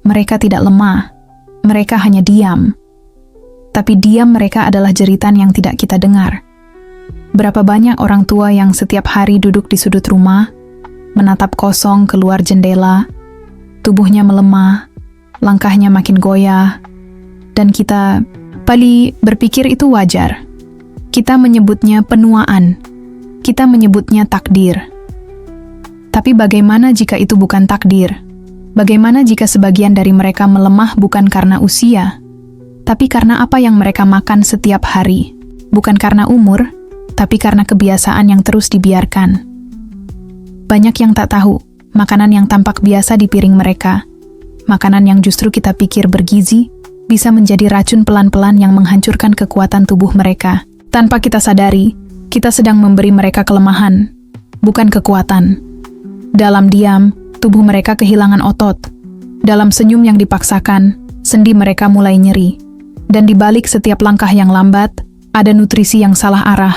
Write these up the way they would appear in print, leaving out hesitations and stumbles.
Mereka tidak lemah, mereka hanya diam. Tapi diam mereka adalah jeritan yang tidak kita dengar. Berapa banyak orang tua yang setiap hari duduk di sudut rumah, menatap kosong keluar jendela, tubuhnya melemah, langkahnya makin goyah, dan kita berpikir itu wajar. Kita menyebutnya penuaan, kita menyebutnya takdir. Tapi bagaimana jika itu bukan takdir? Bagaimana jika sebagian dari mereka melemah bukan karena usia, tapi karena apa yang mereka makan setiap hari? Bukan karena umur, tapi karena kebiasaan yang terus dibiarkan. Banyak yang tak tahu, makanan yang tampak biasa di piring mereka, makanan yang justru kita pikir bergizi, bisa menjadi racun pelan-pelan yang menghancurkan kekuatan tubuh mereka. Tanpa kita sadari, kita sedang memberi mereka kelemahan, bukan kekuatan. Dalam diam, tubuh mereka kehilangan otot. Dalam senyum yang dipaksakan, sendi mereka mulai nyeri. Dan di balik setiap langkah yang lambat, ada nutrisi yang salah arah.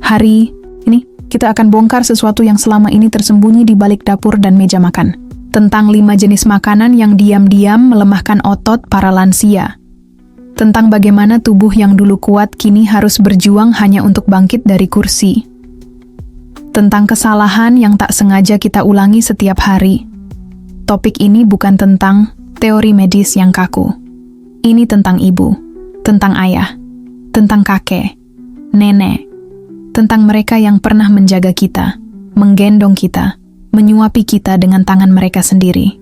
Hari ini, kita akan bongkar sesuatu yang selama ini tersembunyi di balik dapur dan meja makan. Tentang 5 jenis makanan yang diam-diam melemahkan otot para lansia. Tentang bagaimana tubuh yang dulu kuat kini harus berjuang hanya untuk bangkit dari kursi. Tentang kesalahan yang tak sengaja kita ulangi setiap hari. Topik ini bukan tentang teori medis yang kaku. Ini tentang ibu, tentang ayah, tentang kakek, nenek, tentang mereka yang pernah menjaga kita, menggendong kita, menyuapi kita dengan tangan mereka sendiri.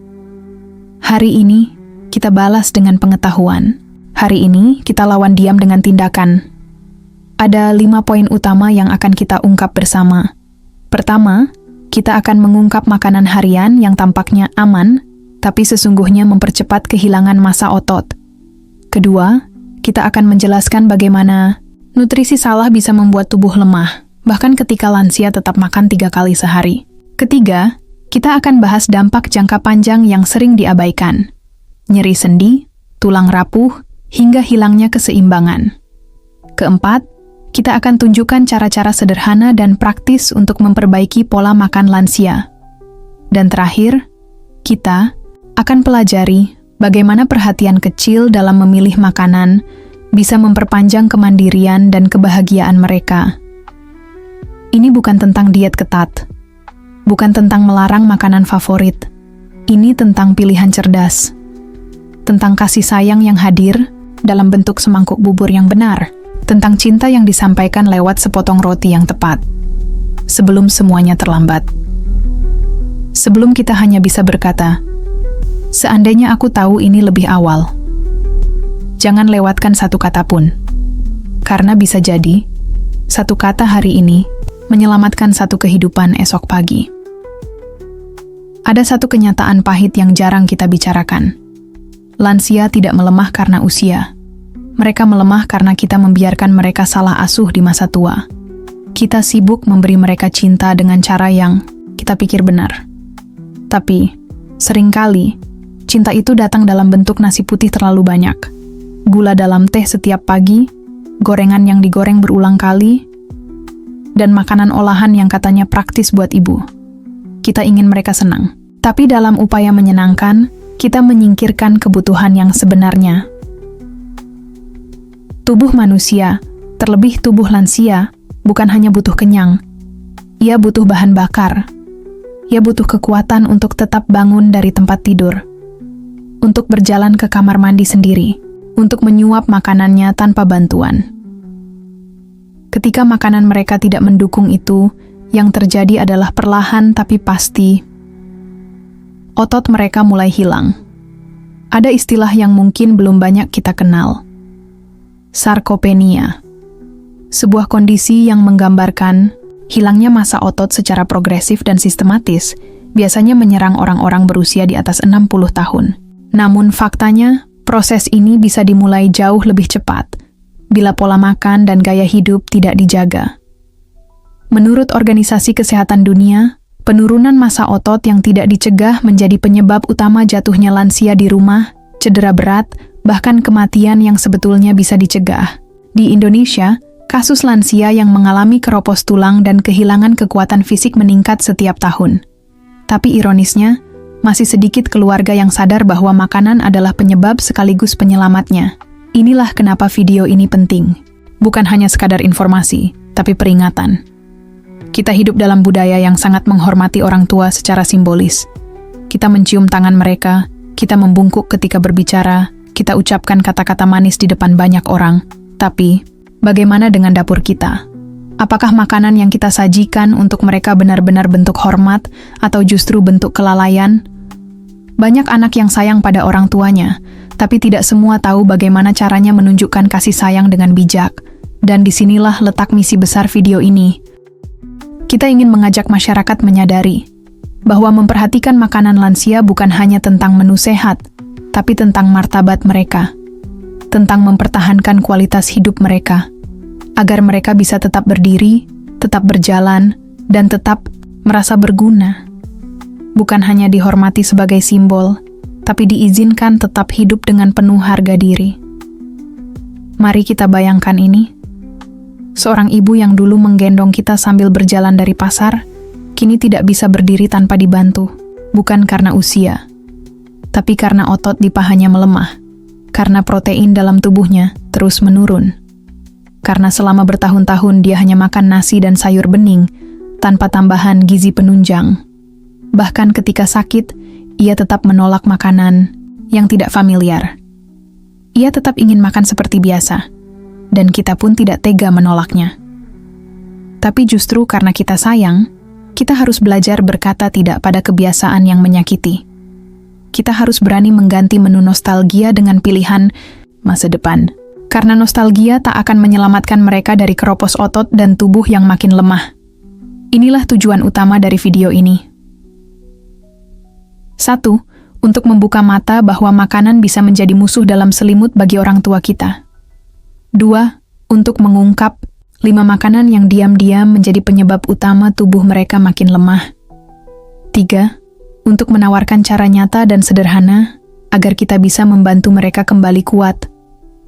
Hari ini, kita balas dengan pengetahuan. Hari ini, kita lawan diam dengan tindakan. Ada 5 poin utama yang akan kita ungkap bersama. Pertama, kita akan mengungkap makanan harian yang tampaknya aman, tapi sesungguhnya mempercepat kehilangan massa otot. Kedua, kita akan menjelaskan bagaimana nutrisi salah bisa membuat tubuh lemah, bahkan ketika lansia tetap makan 3 kali sehari. Ketiga, kita akan bahas dampak jangka panjang yang sering diabaikan. Nyeri sendi, tulang rapuh, hingga hilangnya keseimbangan. Keempat, kita akan tunjukkan cara-cara sederhana dan praktis untuk memperbaiki pola makan lansia. Dan terakhir, kita akan pelajari bagaimana perhatian kecil dalam memilih makanan bisa memperpanjang kemandirian dan kebahagiaan mereka. Ini bukan tentang diet ketat, bukan tentang melarang makanan favorit. Ini tentang pilihan cerdas, tentang kasih sayang yang hadir dalam bentuk semangkuk bubur yang benar, tentang cinta yang disampaikan lewat sepotong roti yang tepat, sebelum semuanya terlambat. Sebelum kita hanya bisa berkata, seandainya aku tahu ini lebih awal. Jangan lewatkan satu kata pun. Karena bisa jadi, satu kata hari ini menyelamatkan satu kehidupan esok pagi. Ada satu kenyataan pahit yang jarang kita bicarakan. Lansia tidak melemah karena usia. Mereka melemah karena kita membiarkan mereka salah asuh di masa tua. Kita sibuk memberi mereka cinta dengan cara yang kita pikir benar. Tapi, seringkali, cinta itu datang dalam bentuk nasi putih terlalu banyak, gula dalam teh setiap pagi, gorengan yang digoreng berulang kali, dan makanan olahan yang katanya praktis buat ibu. Kita ingin mereka senang. Tapi dalam upaya menyenangkan, kita menyingkirkan kebutuhan yang sebenarnya. Tubuh manusia, terlebih tubuh lansia, bukan hanya butuh kenyang. Ia butuh bahan bakar. Ia butuh kekuatan untuk tetap bangun dari tempat tidur, untuk berjalan ke kamar mandi sendiri, untuk menyuap makanannya tanpa bantuan. Ketika makanan mereka tidak mendukung itu, yang terjadi adalah perlahan tapi pasti, otot mereka mulai hilang. Ada istilah yang mungkin belum banyak kita kenal. Sarkopenia. Sebuah kondisi yang menggambarkan hilangnya massa otot secara progresif dan sistematis, biasanya menyerang orang-orang berusia di atas 60 tahun. Namun faktanya, proses ini bisa dimulai jauh lebih cepat bila pola makan dan gaya hidup tidak dijaga. Menurut Organisasi Kesehatan Dunia, penurunan massa otot yang tidak dicegah menjadi penyebab utama jatuhnya lansia di rumah, cedera berat, bahkan kematian yang sebetulnya bisa dicegah. Di Indonesia, kasus lansia yang mengalami keropos tulang dan kehilangan kekuatan fisik meningkat setiap tahun. Tapi ironisnya, masih sedikit keluarga yang sadar bahwa makanan adalah penyebab sekaligus penyelamatnya. Inilah kenapa video ini penting. Bukan hanya sekadar informasi, tapi peringatan. Kita hidup dalam budaya yang sangat menghormati orang tua secara simbolis. Kita mencium tangan mereka, kita membungkuk ketika berbicara, kita ucapkan kata-kata manis di depan banyak orang. Tapi, bagaimana dengan dapur kita? Apakah makanan yang kita sajikan untuk mereka benar-benar bentuk hormat atau justru bentuk kelalaian? Banyak anak yang sayang pada orang tuanya, tapi tidak semua tahu bagaimana caranya menunjukkan kasih sayang dengan bijak. Dan disinilah letak misi besar video ini. Kita ingin mengajak masyarakat menyadari bahwa memperhatikan makanan lansia bukan hanya tentang menu sehat, tapi tentang martabat mereka, tentang mempertahankan kualitas hidup mereka, agar mereka bisa tetap berdiri, tetap berjalan, dan tetap merasa berguna. Bukan hanya dihormati sebagai simbol, tapi diizinkan tetap hidup dengan penuh harga diri. Mari kita bayangkan ini. Seorang ibu yang dulu menggendong kita sambil berjalan dari pasar, kini tidak bisa berdiri tanpa dibantu, bukan karena usia, tapi karena otot di pahanya melemah, karena protein dalam tubuhnya terus menurun. Karena selama bertahun-tahun dia hanya makan nasi dan sayur bening, tanpa tambahan gizi penunjang. Bahkan ketika sakit, ia tetap menolak makanan yang tidak familiar. Ia tetap ingin makan seperti biasa, dan kita pun tidak tega menolaknya. Tapi justru karena kita sayang, kita harus belajar berkata tidak pada kebiasaan yang menyakiti. Kita harus berani mengganti menu nostalgia dengan pilihan masa depan. Karena nostalgia tak akan menyelamatkan mereka dari keropos otot dan tubuh yang makin lemah. Inilah tujuan utama dari video ini. 1. Untuk membuka mata bahwa makanan bisa menjadi musuh dalam selimut bagi orang tua kita. 2. Untuk mengungkap 5 makanan yang diam-diam menjadi penyebab utama tubuh mereka makin lemah. 3. Untuk menawarkan cara nyata dan sederhana agar kita bisa membantu mereka kembali kuat.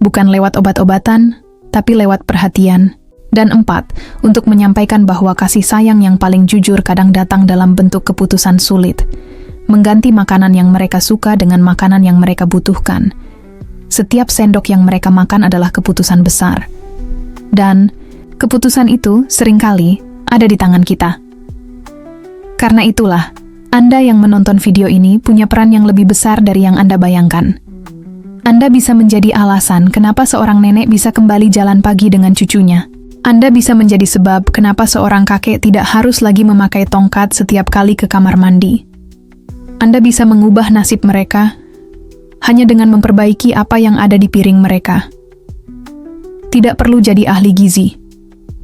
Bukan lewat obat-obatan, tapi lewat perhatian. Dan 4, untuk menyampaikan bahwa kasih sayang yang paling jujur kadang datang dalam bentuk keputusan sulit. Mengganti makanan yang mereka suka dengan makanan yang mereka butuhkan. Setiap sendok yang mereka makan adalah keputusan besar. Dan keputusan itu seringkali ada di tangan kita. Karena itulah, Anda yang menonton video ini punya peran yang lebih besar dari yang Anda bayangkan. Anda bisa menjadi alasan kenapa seorang nenek bisa kembali jalan pagi dengan cucunya. Anda bisa menjadi sebab kenapa seorang kakek tidak harus lagi memakai tongkat setiap kali ke kamar mandi. Anda bisa mengubah nasib mereka hanya dengan memperbaiki apa yang ada di piring mereka. Tidak perlu jadi ahli gizi,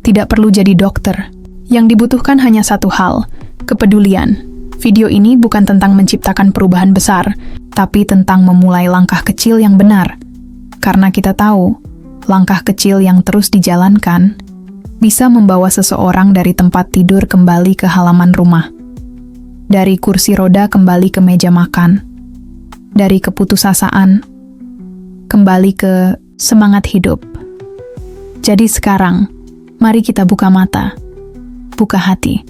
tidak perlu jadi dokter. Yang dibutuhkan hanya satu hal, kepedulian. Video ini bukan tentang menciptakan perubahan besar, tapi tentang memulai langkah kecil yang benar. Karena kita tahu, langkah kecil yang terus dijalankan bisa membawa seseorang dari tempat tidur kembali ke halaman rumah. Dari kursi roda kembali ke meja makan. Dari keputusasaan kembali ke semangat hidup. Jadi sekarang, mari kita buka mata, buka hati,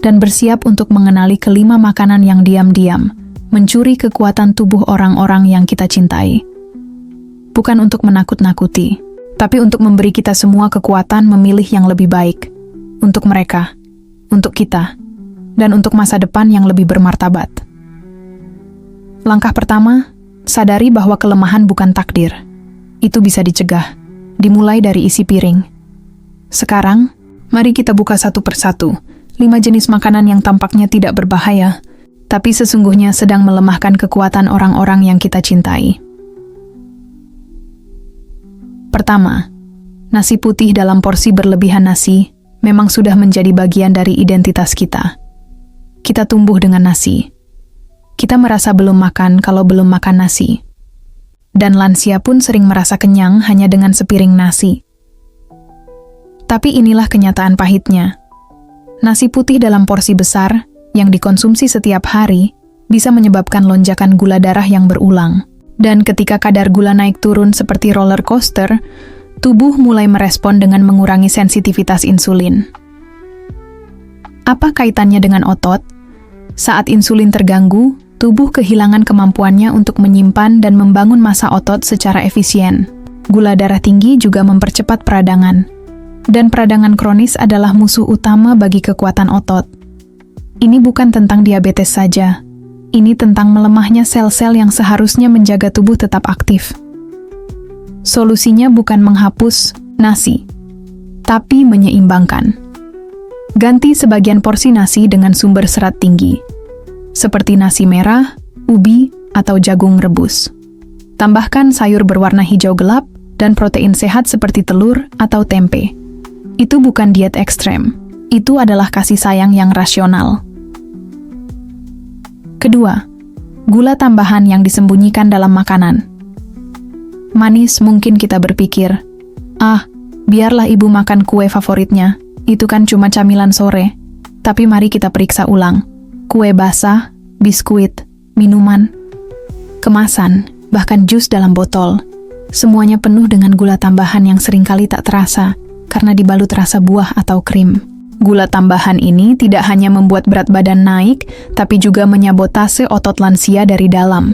dan bersiap untuk mengenali kelima makanan yang diam-diam mencuri kekuatan tubuh orang-orang yang kita cintai. Bukan untuk menakut-nakuti, tapi untuk memberi kita semua kekuatan memilih yang lebih baik. Untuk mereka, untuk kita, dan untuk masa depan yang lebih bermartabat. Langkah pertama, sadari bahwa kelemahan bukan takdir. Itu bisa dicegah, dimulai dari isi piring. Sekarang, mari kita buka satu persatu 5 jenis makanan yang tampaknya tidak berbahaya, tapi sesungguhnya sedang melemahkan kekuatan orang-orang yang kita cintai. Pertama, nasi putih dalam porsi berlebihan. Nasi memang sudah menjadi bagian dari identitas kita. Kita tumbuh dengan nasi. Kita merasa belum makan kalau belum makan nasi. Dan lansia pun sering merasa kenyang hanya dengan sepiring nasi. Tapi inilah kenyataan pahitnya. Nasi putih dalam porsi besar yang dikonsumsi setiap hari bisa menyebabkan lonjakan gula darah yang berulang. Dan ketika kadar gula naik turun seperti roller coaster, tubuh mulai merespon dengan mengurangi sensitivitas insulin. Apa kaitannya dengan otot? Saat insulin terganggu, tubuh kehilangan kemampuannya untuk menyimpan dan membangun massa otot secara efisien. Gula darah tinggi juga mempercepat peradangan. Dan peradangan kronis adalah musuh utama bagi kekuatan otot. Ini bukan tentang diabetes saja. Ini tentang melemahnya sel-sel yang seharusnya menjaga tubuh tetap aktif. Solusinya bukan menghapus nasi, tapi menyeimbangkan. Ganti sebagian porsi nasi dengan sumber serat tinggi, seperti nasi merah, ubi, atau jagung rebus. Tambahkan sayur berwarna hijau gelap dan protein sehat seperti telur atau tempe. Itu bukan diet ekstrem, itu adalah kasih sayang yang rasional. Kedua, gula tambahan yang disembunyikan dalam makanan. Manis mungkin kita berpikir, biarlah ibu makan kue favoritnya, itu kan cuma camilan sore. Tapi mari kita periksa ulang. Kue basah, biskuit, minuman, kemasan, bahkan jus dalam botol. Semuanya penuh dengan gula tambahan yang seringkali tak terasa karena dibalut rasa buah atau krim. Gula tambahan ini tidak hanya membuat berat badan naik, tapi juga menyabotase otot lansia dari dalam.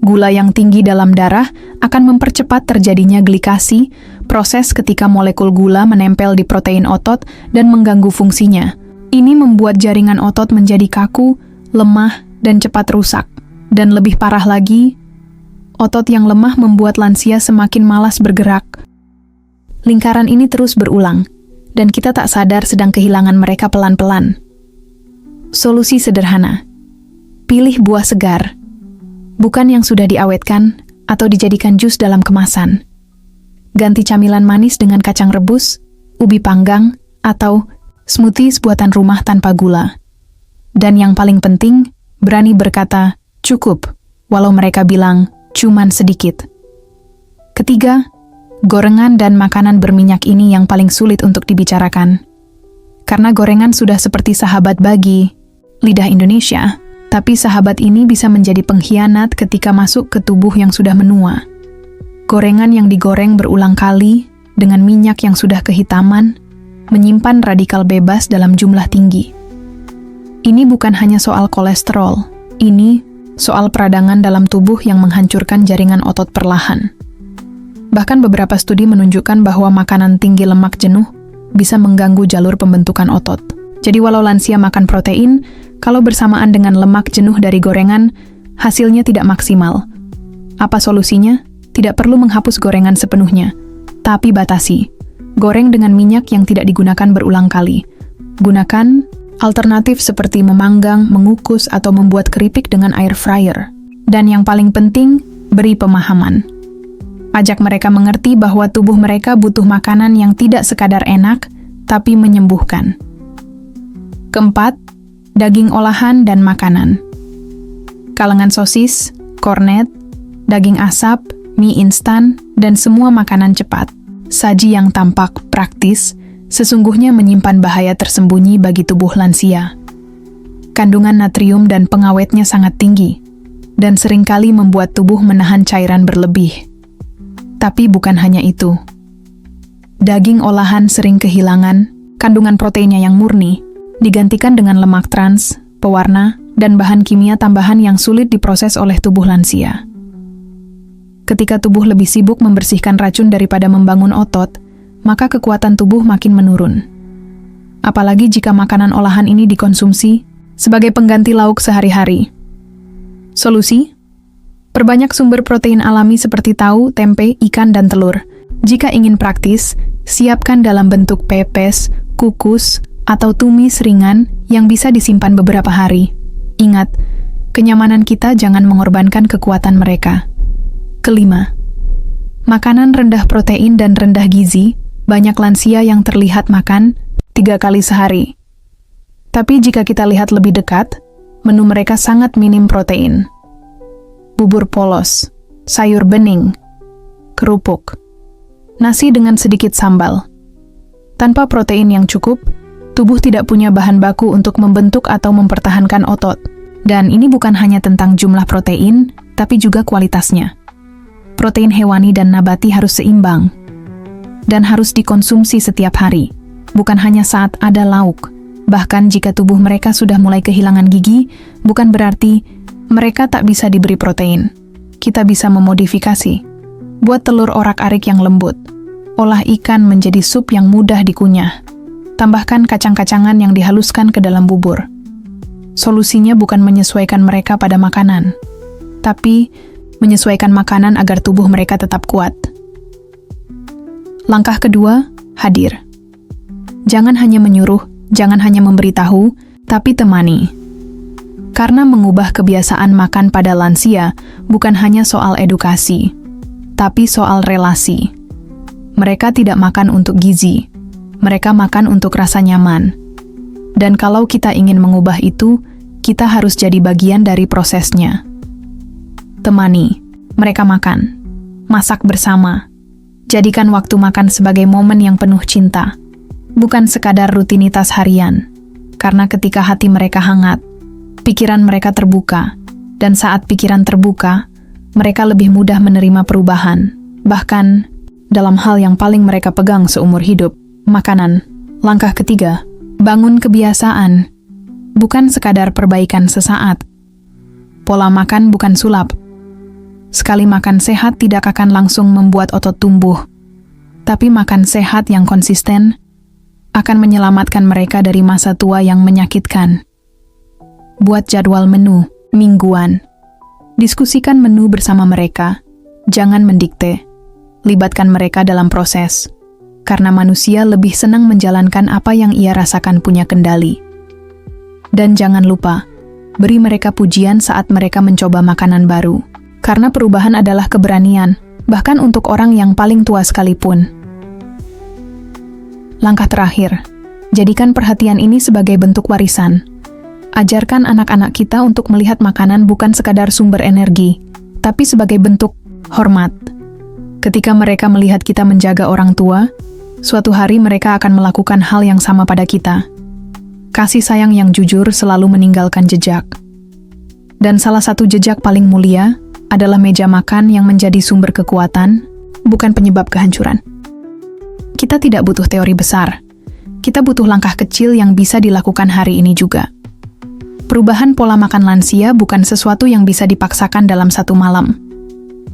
Gula yang tinggi dalam darah akan mempercepat terjadinya glikasi, proses ketika molekul gula menempel di protein otot dan mengganggu fungsinya. Ini membuat jaringan otot menjadi kaku, lemah, dan cepat rusak. Dan lebih parah lagi, otot yang lemah membuat lansia semakin malas bergerak. Lingkaran ini terus berulang, dan kita tak sadar sedang kehilangan mereka pelan-pelan. Solusi sederhana. Pilih buah segar, bukan yang sudah diawetkan atau dijadikan jus dalam kemasan. Ganti camilan manis dengan kacang rebus, ubi panggang, atau smoothies buatan rumah tanpa gula. Dan yang paling penting, berani berkata, cukup, walau mereka bilang, cuman sedikit. Ketiga, gorengan dan makanan berminyak ini yang paling sulit untuk dibicarakan. Karena gorengan sudah seperti sahabat bagi lidah Indonesia, tapi sahabat ini bisa menjadi pengkhianat ketika masuk ke tubuh yang sudah menua. Gorengan yang digoreng berulang kali dengan minyak yang sudah kehitaman, menyimpan radikal bebas dalam jumlah tinggi. Ini bukan hanya soal kolesterol, ini soal peradangan dalam tubuh yang menghancurkan jaringan otot perlahan. Bahkan beberapa studi menunjukkan bahwa makanan tinggi lemak jenuh bisa mengganggu jalur pembentukan otot. Jadi walau lansia makan protein, kalau bersamaan dengan lemak jenuh dari gorengan, hasilnya tidak maksimal. Apa solusinya? Tidak perlu menghapus gorengan sepenuhnya, tapi batasi. Goreng dengan minyak yang tidak digunakan berulang kali. Gunakan alternatif seperti memanggang, mengukus, atau membuat keripik dengan air fryer. Dan yang paling penting, beri pemahaman. Ajak mereka mengerti bahwa tubuh mereka butuh makanan yang tidak sekadar enak, tapi menyembuhkan. Keempat, daging olahan dan makanan. Kalengan sosis, kornet, daging asap, mie instan, dan semua makanan cepat. Saji yang tampak praktis, sesungguhnya menyimpan bahaya tersembunyi bagi tubuh lansia. Kandungan natrium dan pengawetnya sangat tinggi, dan seringkali membuat tubuh menahan cairan berlebih. Tapi bukan hanya itu. Daging olahan sering kehilangan kandungan proteinnya yang murni, digantikan dengan lemak trans, pewarna, dan bahan kimia tambahan yang sulit diproses oleh tubuh lansia. Ketika tubuh lebih sibuk membersihkan racun daripada membangun otot, maka kekuatan tubuh makin menurun. Apalagi jika makanan olahan ini dikonsumsi sebagai pengganti lauk sehari-hari. Solusi? Perbanyak sumber protein alami seperti tahu, tempe, ikan, dan telur. Jika ingin praktis, siapkan dalam bentuk pepes, kukus, atau tumis ringan yang bisa disimpan beberapa hari. Ingat, kenyamanan kita jangan mengorbankan kekuatan mereka. Kelima, makanan rendah protein dan rendah gizi. Banyak lansia yang terlihat makan 3 kali sehari. Tapi jika kita lihat lebih dekat, menu mereka sangat minim protein. Bubur polos, sayur bening, kerupuk, nasi dengan sedikit sambal. Tanpa protein yang cukup, tubuh tidak punya bahan baku untuk membentuk atau mempertahankan otot. Dan ini bukan hanya tentang jumlah protein, tapi juga kualitasnya. Protein hewani dan nabati harus seimbang, dan harus dikonsumsi setiap hari, bukan hanya saat ada lauk. Bahkan jika tubuh mereka sudah mulai kehilangan gigi, bukan berarti mereka tak bisa diberi protein. Kita bisa memodifikasi. Buat telur orak-arik yang lembut. Olah ikan menjadi sup yang mudah dikunyah. Tambahkan kacang-kacangan yang dihaluskan ke dalam bubur. Solusinya bukan menyesuaikan mereka pada makanan, tapi menyesuaikan makanan agar tubuh mereka tetap kuat. Langkah kedua, hadir. Jangan hanya menyuruh, jangan hanya memberitahu, tapi temani. Karena mengubah kebiasaan makan pada lansia bukan hanya soal edukasi, tapi soal relasi. Mereka tidak makan untuk gizi, mereka makan untuk rasa nyaman. Dan kalau kita ingin mengubah itu, kita harus jadi bagian dari prosesnya. Temani, mereka makan, masak bersama. Jadikan waktu makan sebagai momen yang penuh cinta, bukan sekadar rutinitas harian. Karena ketika hati mereka hangat, pikiran mereka terbuka, dan saat pikiran terbuka, mereka lebih mudah menerima perubahan, bahkan dalam hal yang paling mereka pegang seumur hidup, makanan. Langkah ketiga, bangun kebiasaan, bukan sekadar perbaikan sesaat. Pola makan bukan sulap. Sekali makan sehat tidak akan langsung membuat otot tumbuh, tapi makan sehat yang konsisten akan menyelamatkan mereka dari masa tua yang menyakitkan. Buat jadwal menu mingguan. Diskusikan menu bersama mereka. Jangan mendikte. Libatkan mereka dalam proses. Karena manusia lebih senang menjalankan apa yang ia rasakan punya kendali. Dan jangan lupa, beri mereka pujian saat mereka mencoba makanan baru. Karena perubahan adalah keberanian, bahkan untuk orang yang paling tua sekalipun. Langkah terakhir, jadikan perhatian ini sebagai bentuk warisan. Ajarkan anak-anak kita untuk melihat makanan bukan sekadar sumber energi, tapi sebagai bentuk hormat. Ketika mereka melihat kita menjaga orang tua, suatu hari mereka akan melakukan hal yang sama pada kita. Kasih sayang yang jujur selalu meninggalkan jejak. Dan salah satu jejak paling mulia adalah meja makan yang menjadi sumber kekuatan, bukan penyebab kehancuran. Kita tidak butuh teori besar. Kita butuh langkah kecil yang bisa dilakukan hari ini juga. Perubahan pola makan lansia bukan sesuatu yang bisa dipaksakan dalam satu malam.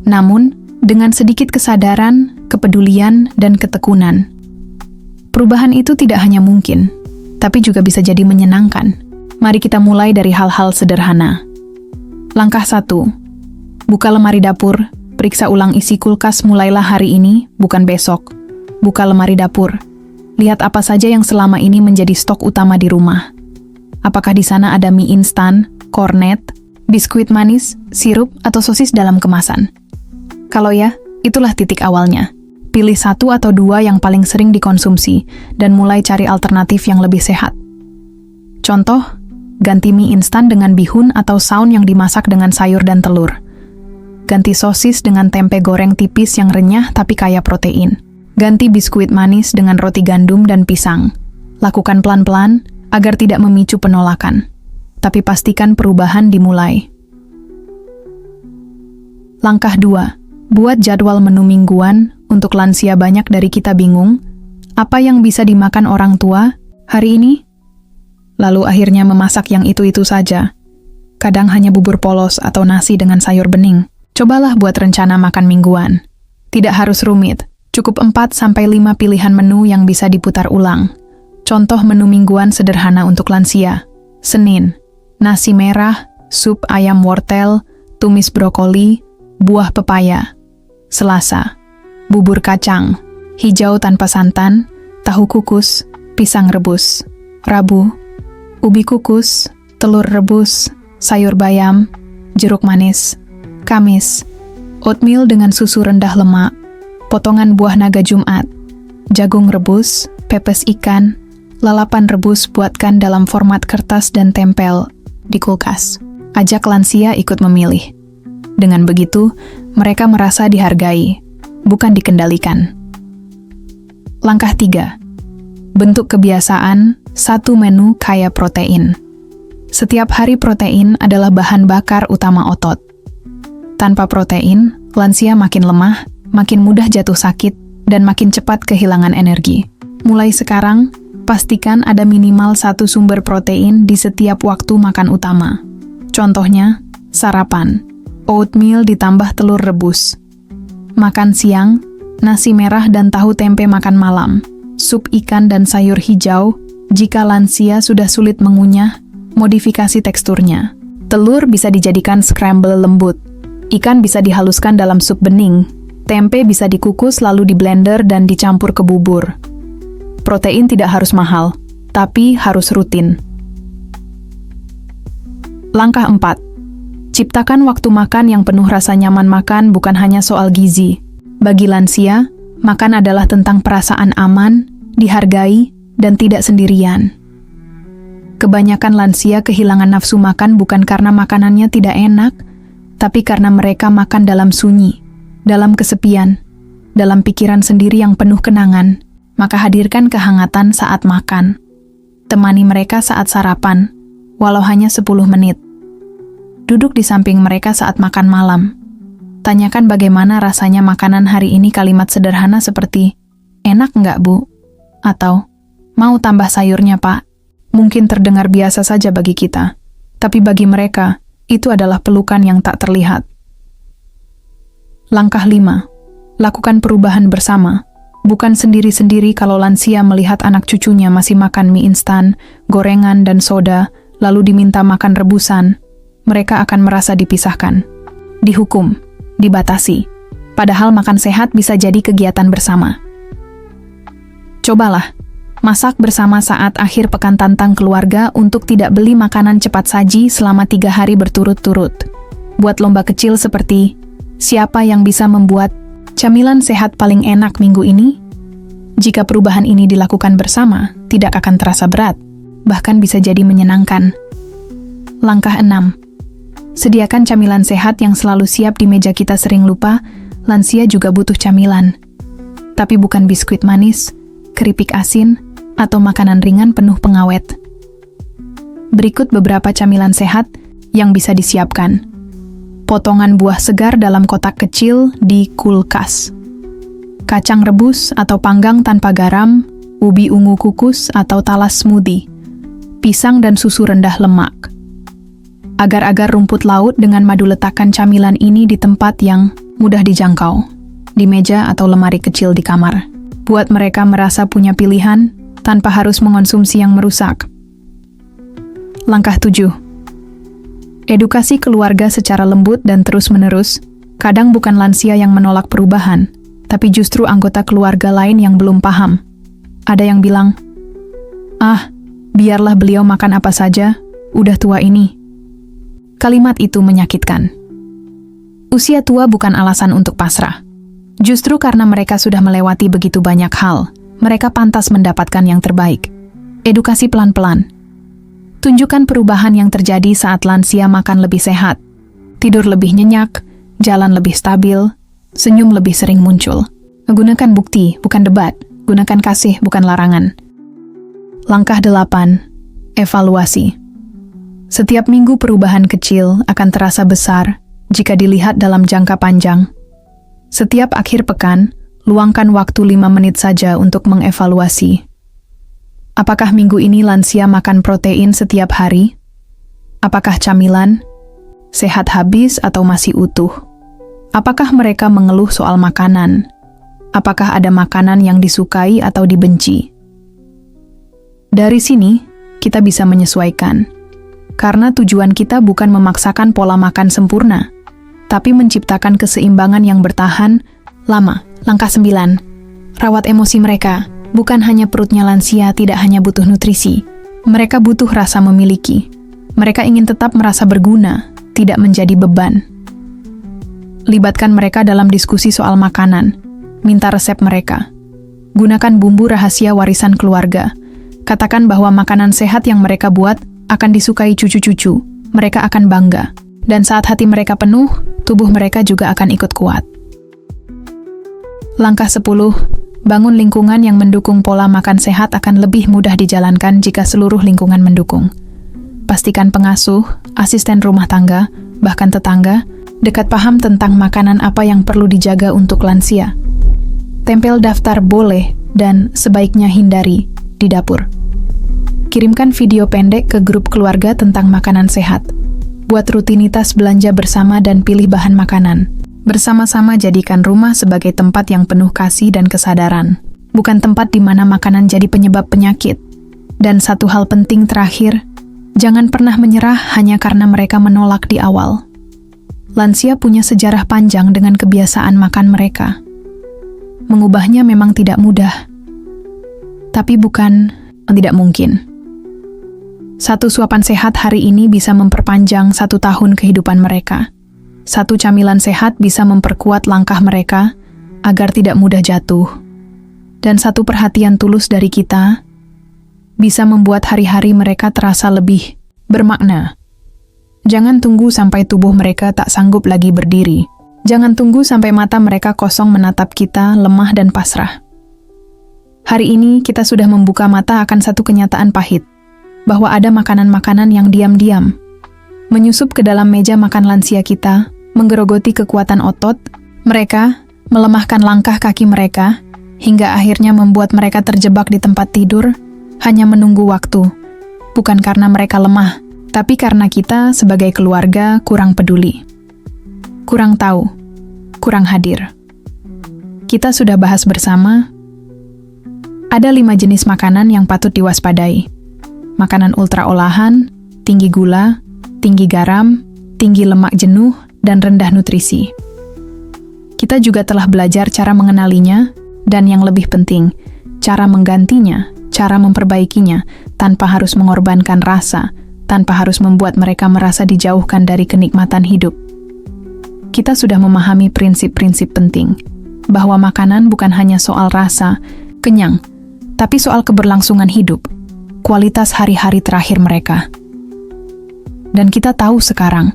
Namun, dengan sedikit kesadaran, kepedulian, dan ketekunan. Perubahan itu tidak hanya mungkin, tapi juga bisa jadi menyenangkan. Mari kita mulai dari hal-hal sederhana. Langkah 1. Buka lemari dapur, periksa ulang isi kulkas mulailah hari ini, bukan besok. Buka lemari dapur. Lihat apa saja yang selama ini menjadi stok utama di rumah. Apakah di sana ada mie instan, kornet, biskuit manis, sirup, atau sosis dalam kemasan? Kalau ya, itulah titik awalnya. Pilih 1 atau 2 yang paling sering dikonsumsi dan mulai cari alternatif yang lebih sehat. Contoh, ganti mie instan dengan bihun atau saun yang dimasak dengan sayur dan telur. Ganti sosis dengan tempe goreng tipis yang renyah tapi kaya protein. Ganti biskuit manis dengan roti gandum dan pisang. Lakukan pelan-pelan agar tidak memicu penolakan. Tapi pastikan perubahan dimulai. Langkah 2. Buat jadwal menu mingguan untuk lansia. Banyak dari kita bingung, apa yang bisa dimakan orang tua hari ini? Lalu akhirnya memasak yang itu-itu saja. Kadang hanya bubur polos atau nasi dengan sayur bening. Cobalah buat rencana makan mingguan. Tidak harus rumit. Cukup 4-5 pilihan menu yang bisa diputar ulang. Contoh menu mingguan sederhana untuk lansia. Senin, nasi merah, sup ayam wortel, tumis brokoli, buah pepaya. Selasa, bubur kacang, hijau tanpa santan, tahu kukus, pisang rebus. Rabu, ubi kukus, telur rebus, sayur bayam, jeruk manis. Kamis, oatmeal dengan susu rendah lemak, potongan buah naga Jumat, jagung rebus, pepes ikan, lalapan rebus buatkan dalam format kertas dan tempel di kulkas. Ajak lansia ikut memilih. Dengan begitu, mereka merasa dihargai, bukan dikendalikan. Langkah 3. Bentuk kebiasaan, 1 menu kaya protein. Setiap hari protein adalah bahan bakar utama otot. Tanpa protein, lansia makin lemah, makin mudah jatuh sakit, dan makin cepat kehilangan energi. Mulai sekarang, Pastikan ada minimal 1 sumber protein di setiap waktu makan utama. Contohnya, sarapan, oatmeal ditambah telur rebus. Makan siang, nasi merah dan tahu tempe makan malam. Sup ikan dan sayur hijau. Jika lansia sudah sulit mengunyah, modifikasi teksturnya. Telur bisa dijadikan scramble lembut. Ikan bisa dihaluskan dalam sup bening. Tempe bisa dikukus lalu di blender dan dicampur ke bubur. Protein tidak harus mahal, tapi harus rutin. Langkah 4. Ciptakan waktu makan yang penuh rasa nyaman. Makan bukan hanya soal gizi. Bagi lansia, makan adalah tentang perasaan aman, dihargai, dan tidak sendirian. Kebanyakan lansia kehilangan nafsu makan bukan karena makanannya tidak enak, tapi karena mereka makan dalam sunyi, dalam kesepian, dalam pikiran sendiri yang penuh kenangan. Maka hadirkan kehangatan saat makan. Temani mereka saat sarapan, walau hanya 10 menit. Duduk di samping mereka saat makan malam. Tanyakan bagaimana rasanya makanan hari ini. Kalimat sederhana seperti, "Enak nggak, Bu?" Atau, "Mau tambah sayurnya, Pak?" Mungkin terdengar biasa saja bagi kita, tapi bagi mereka, itu adalah pelukan yang tak terlihat. Langkah 5. Lakukan perubahan bersama. Bukan sendiri-sendiri. Kalau lansia melihat anak cucunya masih makan mie instan, gorengan, dan soda, lalu diminta makan rebusan, mereka akan merasa dipisahkan, dihukum, dibatasi. Padahal makan sehat bisa jadi kegiatan bersama. Cobalah, masak bersama saat akhir pekan. Tantang keluarga untuk tidak beli makanan cepat saji selama 3 hari berturut-turut. Buat lomba kecil seperti, siapa yang bisa membuat camilan sehat paling enak minggu ini? Jika perubahan ini dilakukan bersama, tidak akan terasa berat, bahkan bisa jadi menyenangkan. Langkah 6. Sediakan camilan sehat yang selalu siap di meja. Kita sering lupa, lansia juga butuh camilan. Tapi bukan biskuit manis, keripik asin, atau makanan ringan penuh pengawet. Berikut beberapa camilan sehat yang bisa disiapkan. Potongan buah segar dalam kotak kecil di kulkas. Kacang rebus atau panggang tanpa garam, ubi ungu kukus atau talas smoothie. Pisang dan susu rendah lemak. Agar-agar rumput laut dengan madu. Letakkan camilan ini di tempat yang mudah dijangkau, di meja atau lemari kecil di kamar. Buat mereka merasa punya pilihan tanpa harus mengonsumsi yang merusak. Langkah 7. Edukasi keluarga secara lembut dan terus-menerus. Kadang bukan lansia yang menolak perubahan, tapi justru anggota keluarga lain yang belum paham. Ada yang bilang, "Ah, biarlah beliau makan apa saja, udah tua ini." Kalimat itu menyakitkan. Usia tua bukan alasan untuk pasrah. Justru karena mereka sudah melewati begitu banyak hal, mereka pantas mendapatkan yang terbaik. Edukasi pelan-pelan. Tunjukkan perubahan yang terjadi saat lansia makan lebih sehat, tidur lebih nyenyak, jalan lebih stabil, senyum lebih sering muncul. Gunakan bukti, bukan debat. Gunakan kasih, bukan larangan. Langkah 8. Evaluasi. Setiap minggu perubahan kecil akan terasa besar jika dilihat dalam jangka panjang. Setiap akhir pekan, luangkan waktu 5 menit saja untuk mengevaluasi. Apakah minggu ini lansia makan protein setiap hari? Apakah camilan sehat habis atau masih utuh? Apakah mereka mengeluh soal makanan? Apakah ada makanan yang disukai atau dibenci? Dari sini, kita bisa menyesuaikan. Karena tujuan kita bukan memaksakan pola makan sempurna, tapi menciptakan keseimbangan yang bertahan lama. Langkah 9. Rawat emosi mereka. Bukan hanya perutnya lansia tidak hanya butuh nutrisi. Mereka butuh rasa memiliki. Mereka ingin tetap merasa berguna, tidak menjadi beban. Libatkan mereka dalam diskusi soal makanan. Minta resep mereka. Gunakan bumbu rahasia warisan keluarga. Katakan bahwa makanan sehat yang mereka buat akan disukai cucu-cucu. Mereka akan bangga. Dan saat hati mereka penuh, tubuh mereka juga akan ikut kuat. Langkah 10. Bangun lingkungan yang mendukung. Pola makan sehat akan lebih mudah dijalankan jika seluruh lingkungan mendukung. Pastikan pengasuh, asisten rumah tangga, bahkan tetangga, dekat paham tentang makanan apa yang perlu dijaga untuk lansia. Tempel daftar boleh dan sebaiknya hindari di dapur. Kirimkan video pendek ke grup keluarga tentang makanan sehat. Buat rutinitas belanja bersama dan pilih bahan makanan. Bersama-sama jadikan rumah sebagai tempat yang penuh kasih dan kesadaran. Bukan tempat di mana makanan jadi penyebab penyakit. Dan satu hal penting terakhir, jangan pernah menyerah hanya karena mereka menolak di awal. Lansia punya sejarah panjang dengan kebiasaan makan mereka. Mengubahnya memang tidak mudah, tapi bukan tidak mungkin. Satu suapan sehat hari ini bisa memperpanjang 1 tahun kehidupan mereka. Satu camilan sehat bisa memperkuat langkah mereka agar tidak mudah jatuh. Dan satu perhatian tulus dari kita bisa membuat hari-hari mereka terasa lebih bermakna. Jangan tunggu sampai tubuh mereka tak sanggup lagi berdiri. Jangan tunggu sampai mata mereka kosong menatap kita, lemah dan pasrah. Hari ini kita sudah membuka mata akan satu kenyataan pahit, bahwa ada makanan-makanan yang diam-diam menyusup ke dalam meja makan lansia kita, menggerogoti kekuatan otot mereka, melemahkan langkah kaki mereka, hingga akhirnya membuat mereka terjebak di tempat tidur, hanya menunggu waktu. Bukan karena mereka lemah, tapi karena kita sebagai keluarga kurang peduli. Kurang tahu, kurang hadir. Kita sudah bahas bersama, ada 5 jenis makanan yang patut diwaspadai. Makanan ultra olahan, tinggi gula, tinggi garam, tinggi lemak jenuh, dan rendah nutrisi. Kita juga telah belajar cara mengenalinya, dan yang lebih penting, cara menggantinya, cara memperbaikinya, tanpa harus mengorbankan rasa, tanpa harus membuat mereka merasa dijauhkan dari kenikmatan hidup. Kita sudah memahami prinsip-prinsip penting, bahwa makanan bukan hanya soal rasa, kenyang, tapi soal keberlangsungan hidup, kualitas hari-hari terakhir mereka. Dan kita tahu sekarang,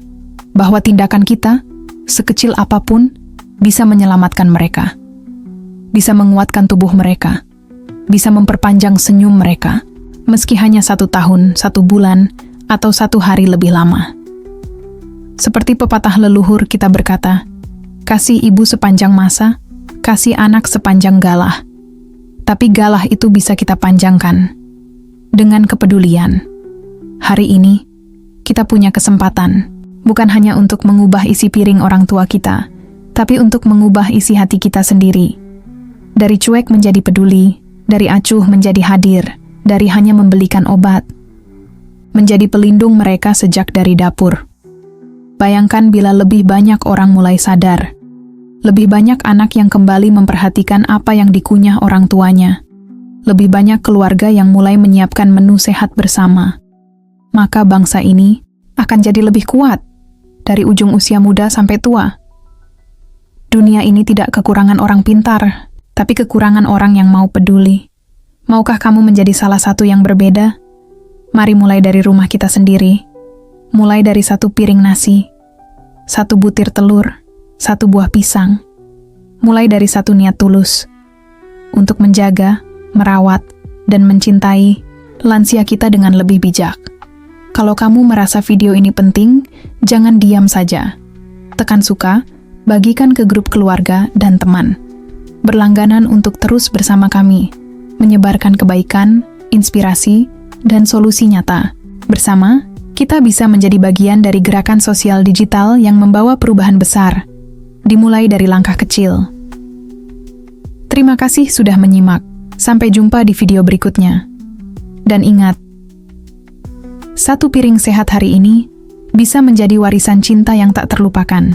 bahwa tindakan kita, sekecil apapun, bisa menyelamatkan mereka, bisa menguatkan tubuh mereka, bisa memperpanjang senyum mereka, meski hanya 1 tahun, 1 bulan, atau 1 hari lebih lama. Seperti pepatah leluhur kita berkata, kasih ibu sepanjang masa, kasih anak sepanjang galah. Tapi galah itu bisa kita panjangkan dengan kepedulian. Hari ini, kita punya kesempatan, bukan hanya untuk mengubah isi piring orang tua kita, tapi untuk mengubah isi hati kita sendiri. Dari cuek menjadi peduli, dari acuh menjadi hadir, dari hanya membelikan obat, menjadi pelindung mereka sejak dari dapur. Bayangkan bila lebih banyak orang mulai sadar, lebih banyak anak yang kembali memperhatikan apa yang dikunyah orang tuanya, lebih banyak keluarga yang mulai menyiapkan menu sehat bersama, maka bangsa ini akan jadi lebih kuat, dari ujung usia muda sampai tua. Dunia ini tidak kekurangan orang pintar, tapi kekurangan orang yang mau peduli. Maukah kamu menjadi salah satu yang berbeda? Mari mulai dari rumah kita sendiri. Mulai dari 1 piring nasi, 1 butir telur, 1 buah pisang. Mulai dari 1 niat tulus untuk menjaga, merawat, dan mencintai lansia kita dengan lebih bijak. Kalau kamu merasa video ini penting, jangan diam saja. Tekan suka, bagikan ke grup keluarga dan teman. Berlangganan untuk terus bersama kami, menyebarkan kebaikan, inspirasi, dan solusi nyata. Bersama, kita bisa menjadi bagian dari gerakan sosial digital yang membawa perubahan besar, dimulai dari langkah kecil. Terima kasih sudah menyimak. Sampai jumpa di video berikutnya. Dan ingat, 1 piring sehat hari ini bisa menjadi warisan cinta yang tak terlupakan.